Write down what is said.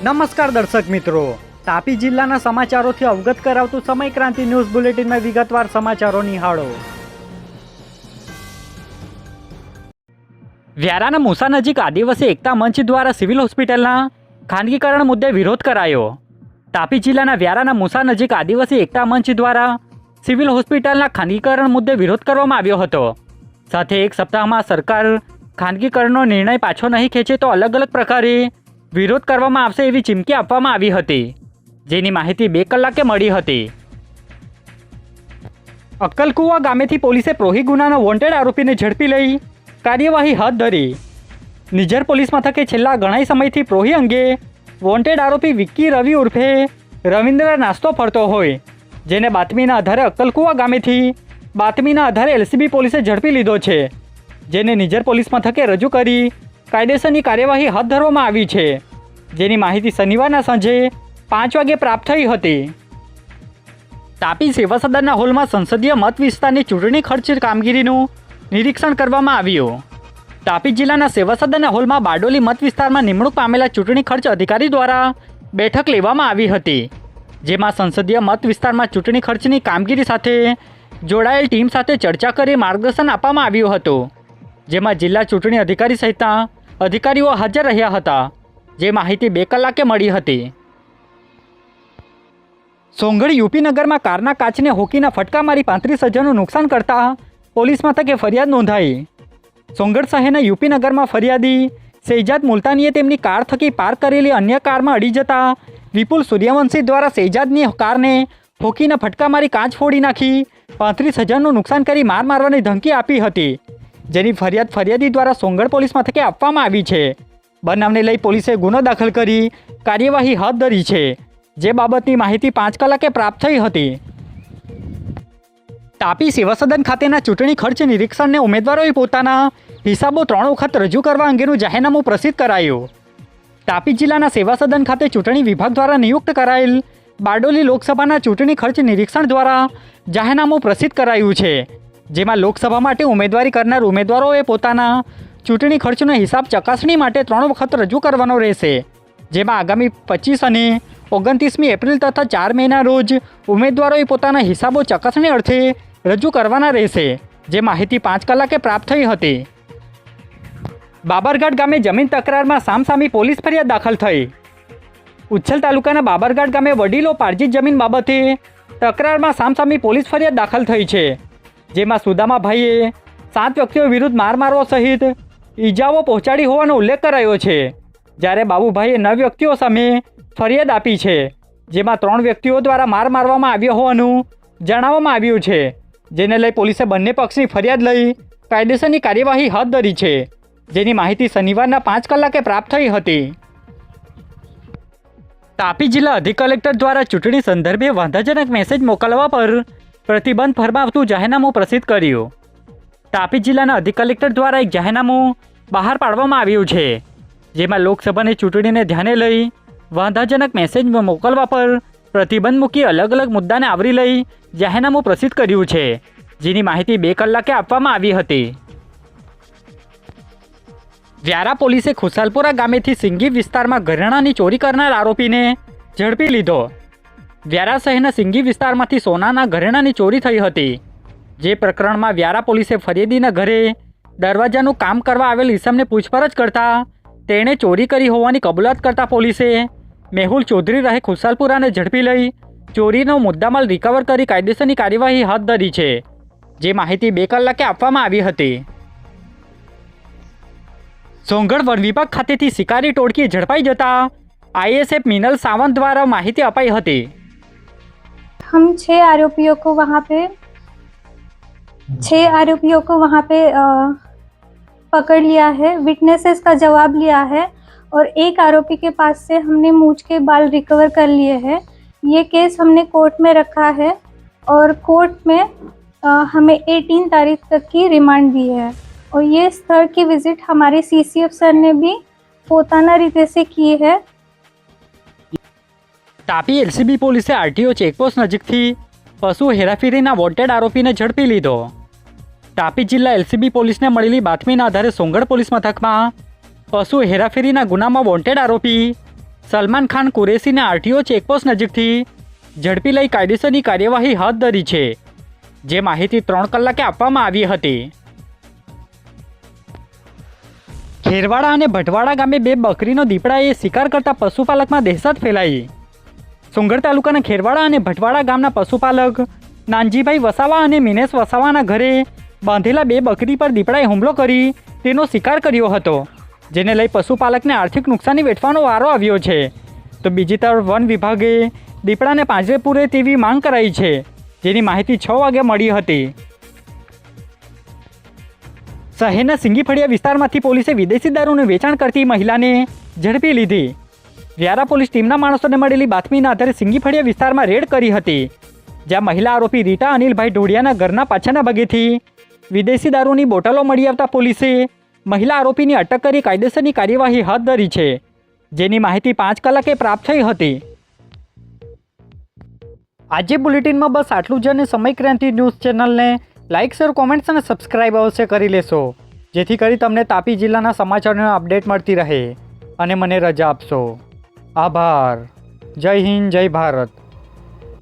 નમસ્કાર દર્શક મિત્રો, તાપી જિલ્લાના સમાચારોથી અવગત કરાવતું સમય ક્રાંતિ ન્યૂઝ બુલેટિનમાં વિગતવાર સમાચારો નિહાળો. વ્યારાના મુસા નજીક આદિવાસી એકતા મંચ દ્વારા સિવિલ હોસ્પિટલના ખાનગીકરણ મુદ્દે વિરોધ કરાયો. તાપી જિલ્લાના વ્યારાના મુસા નજીક આદિવાસી એકતા મંચ દ્વારા સિવિલ હોસ્પિટલના ખાનગીકરણ મુદ્દે વિરોધ કરવામાં આવ્યો હતો. સાથે એક સપ્તાહમાં સરકાર ખાનગીકરણનો નિર્ણય પાછો નહીં ખેંચે તો અલગ અલગ પ્રકારે વિરોધ કરવામાં આવશે એવી ચીમકી આપવામાં આવી હતી, જેની માહિતી 2 કલાકે મળી હતી. અક્કલકુવા ગામેથી પોલીસે પ્રોહી ગુનાના વોન્ટેડ આરોપીને ઝડપી લઈ કાર્યવાહી હાથ ધરી. નિઝર પોલીસ મથકે છેલ્લા ઘણા સમયથી પ્રોહી અંગે વોન્ટેડ આરોપી વિક્કી રવિ ઉર્ફે રવિન્દ્ર નાસ્તો ફરતો હોય, જેને બાતમીના આધારે અક્કલકુવા ગામેથી બાતમીના આધારે એલસીબી પોલીસે ઝડપી લીધો છે, જેને નિઝર પોલીસ મથકે રજૂ કરી કાયદેસરની કાર્યવાહી હાથ ધરવામાં આવી છે, જેની માહિતી શનિવારના સાંજે 5 વાગે પ્રાપ્ત થઈ હતી. તાપી સેવા સદનના હોલમાં સંસદીય મત વિસ્તારની ચૂંટણી ખર્ચ કામગીરીનું નિરીક્ષણ કરવામાં આવ્યું. તાપી જિલ્લાના સેવા સદનના હોલમાં બારડોલી મત વિસ્તારમાં નિમણૂક પામેલા ચૂંટણી ખર્ચ અધિકારી દ્વારા બેઠક લેવામાં આવી હતી, જેમાં સંસદીય મત વિસ્તારમાં ચૂંટણી ખર્ચની કામગીરી સાથે જોડાયેલ ટીમ સાથે ચર્ચા કરી માર્ગદર્શન આપવામાં આવ્યું હતું, જેમાં જિલ્લા ચૂંટણી અધિકારી સહિતના અધિકારીઓ હાજર રહ્યા હતા, જે માહિતી 2 કલાકે મળી હતી. સોંગઢ યુપીનગરમાં કારના કાચને હોકીના ફટકા મારી 35,000નું નુકસાન કરતા પોલીસ મથકે ફરિયાદ નોંધાઈ. સોંગઢ શહેરના યુપીનગરમાં ફરિયાદી શેહજાદ મુલતાનીએ તેમની કાર થકી પાર્ક કરેલી અન્ય કારમાં અડી જતા વિપુલ સૂર્યવંશી દ્વારા શેહજાદની કારને હોકીના ફટકા મારી કાચ ફોડી નાખી 35,000નું નુકસાન કરી મારવાની ધમકી આપી હતી, જેની ફરિયાદ ફરિયાદી દ્વારા સોંગઢ પોલીસ મથકે આપવામાં આવી છે. બનાવને લઈ પોલીસે ગુનો દાખલ કરી કાર્યવાહી હાથ ધરી છે, જે બાબતની માહિતી 5 કલાકે પ્રાપ્ત થઈ હતી. તાપી સેવા સદન ખાતેના ચૂંટણી ખર્ચ નિરીક્ષણને ઉમેદવારોએ પોતાના હિસાબો 3 વખત રજૂ કરવા અંગેનું જાહેરનામું પ્રસિદ્ધ કરાયું. તાપી જિલ્લાના સેવા સદન ખાતે ચૂંટણી વિભાગ દ્વારા નિયુક્ત કરાયેલ બારડોલી લોકસભાના ચૂંટણી ખર્ચ નિરીક્ષણ દ્વારા જાહેરનામું પ્રસિદ્ધ કરાયું છે, જેમાં લોકસભા માટે ઉમેદવારી કરનાર ઉમેદવારોએ પોતાના ચૂંટણી ખર્ચનો હિસાબ ચકાસણી માટે 3 વખત રજૂ કરવાનો રહેશે, જેમાં આગામી 25 અને 29મી એપ્રિલ તથા 4 મેના રોજ ઉમેદવારોએ પોતાના હિસાબો ચકાસણી અર્થે રજૂ કરવાના રહેશે, જે માહિતી 5 કલાકે પ્રાપ્ત થઈ હતી. બાબરઘાટ ગામે જમીન તકરારમાં સામસામી પોલીસ ફરિયાદ દાખલ થઈ. ઉચ્છલ તાલુકાના બાબરઘાટ ગામે વડીલો પાર્જિત જમીન બાબતે તકરારમાં સામસામી પોલીસ ફરિયાદ દાખલ થઈ છે, જેમાં સુદામાભાઈએ 7 વ્યક્તિઓ વિરુદ્ધ મારવા સહિત ઈજાઓ પહોંચાડી હોવાનો ઉલ્લેખ કરાયો છે, જ્યારે બાબુભાઈએ 9 વ્યક્તિઓ સામે ફરિયાદ આપી છે, જેમાં 3 વ્યક્તિઓ દ્વારા મારવામાં આવ્યો હોવાનું જણાવવામાં આવ્યું છે, જેને લઈ પોલીસે બંને પક્ષની ફરિયાદ લઈ કાયદેસરની કાર્યવાહી હાથ ધરી છે, જેની માહિતી શનિવારના 5 કલાકે પ્રાપ્ત થઈ હતી. તાપી જિલ્લા અધિક કલેક્ટર દ્વારા ચૂંટણી સંદર્ભે વાંધાજનક મેસેજ મોકલવા પર પ્રતિબંધ ફરમાવતું જાહેરનામું પ્રસિદ્ધ કર્યું. તાપી જિલ્લાના અધિક કલેક્ટર દ્વારા એક જાહેરનામું બહાર પાડવામાં આવ્યું છે, જેમાં લોકસભાની ચૂંટણીને ધ્યાને લઈ વાંધાજનક મેસેજ મોકલવા પર પ્રતિબંધ મૂકી અલગ અલગ મુદ્દાને આવરી લઈ જાહેરનામું પ્રસિદ્ધ કર્યું છે, જેની માહિતી 2 કલાકે આપવામાં આવી હતી. વ્યારા પોલીસે ખુશાલપુરા ગામેથી સિંગી વિસ્તારમાં ઘરેણાની ચોરી કરનાર આરોપીને ઝડપી લીધો. વ્યારા શહેરના સિંગી વિસ્તારમાંથી સોનાના ઘરેણાની ચોરી થઈ હતી, જે પ્રકરણમાં વ્યારા પોલીસે ફરિયાદીના ઘરે દરવાજાનું કામ કરવા આવેલ ઈસમને પૂછપરછ કરતા તેણે ચોરી કરી હોવાની કબૂલાત કરતા પોલીસે મેહુલ ચૌધરી રહે ખુશાલપુરાને ઝડપી લઈ ચોરીનો મુદ્દામાલ રિકવર કરી કાયદેસરની કાર્યવાહી હાથ ધરી છે, જે માહિતી 2 કલાકે આપવામાં આવી હતી. સોંગઢ વન વિભાગ ખાતેથી શિકારી ટોળકી ઝડપાઈ જતા આઈએસએફ મિનલ સાવંત દ્વારા માહિતી અપાઈ હતી. हम 6 आरोपियों को वहाँ पे पकड़ लिया है, विटनेसेस का जवाब लिया है और एक आरोपी के पास से हमने मूंछ के बाल रिकवर कर लिए हैं. ये केस हमने कोर्ट में रखा है और कोर्ट में हमें 18 तारीख तक की रिमांड दी है और ये स्थल की विजिट हमारे सीसीएफ सर ने भी पोताना रीते से की है. તાપી એલસીબી પોલીસે આરટીઓ ચેકપોસ્ટ નજીકથી પશુ હેરાફેરીના વોન્ટેડ આરોપીને ઝડપી લીધો. તાપી જિલ્લા એલસીબી પોલીસને મળેલી બાતમીના આધારે સોંગઢ પોલીસ મથકમાં પશુ હેરાફેરીના ગુનામાં વોન્ટેડ આરોપી સલમાન ખાન કુરેશીને આરટીઓ ચેકપોસ્ટ નજીકથી ઝડપી લઈ કાયદેસરની કાર્યવાહી હાથ ધરી છે, જે માહિતી 3 કલાકે આપવામાં આવી હતી. ખેરવાડા અને ભટવાડા ગામે 2 બકરીનો દીપડાએ શિકાર કરતા પશુપાલકમાં દહેશત ફેલાઈ. સુંગર તાલુકાના ખેરવાડા અને ભટવાડા ગામના પશુપાલક નાનજીભાઈ વસાવા અને મિનેશ વસાવાના ઘરે બાંધેલા 2 બકરી પર દીપડાએ હુમલો કરી તેનો શિકાર કર્યો હતો, જેને લઈ પશુપાલકને આર્થિક નુકસાની વેઠવાનો વારો આવ્યો છે. તો બીજી તરફ વન વિભાગે દીપડાને પાંજરે પૂરે તેવી માંગ કરાઈ છે, જેની માહિતી 6 વાગે મળી હતી. શહેરના સિંગીફળિયા વિસ્તારમાંથી પોલીસે વિદેશી દારૂનું વેચાણ કરતી મહિલાને ઝડપી લીધી. વ્યારા પોલીસ ટીમના માણસોને મળેલી બાતમીના આધારે સિંગીફળિયા વિસ્તારમાં રેડ કરી હતી, જ્યાં મહિલા આરોપી રીટા અનિલભાઈ ઢોડિયાના ઘરના પાછળના ભાગેથી વિદેશી દારૂની બોટલો મળી આવતા પોલીસે મહિલા આરોપીની અટક કરી કાયદેસરની કાર્યવાહી હાથ ધરી છે, જેની માહિતી 5 કલાકે પ્રાપ્ત થઈ હતી. આજે બુલેટિનમાં બસ આટલું જ. અને સમય ક્રાંતિ ન્યૂઝ ચેનલને લાઇક, શેર, કોમેન્ટ્સ અને સબસ્ક્રાઇબ અવશ્ય કરી લેશો, જેથી કરી તમને તાપી જિલ્લાના સમાચારોનો અપડેટ મળતી રહે. અને મને રજા આપશો. આભાર. જય હિન્દ, જય ભારત.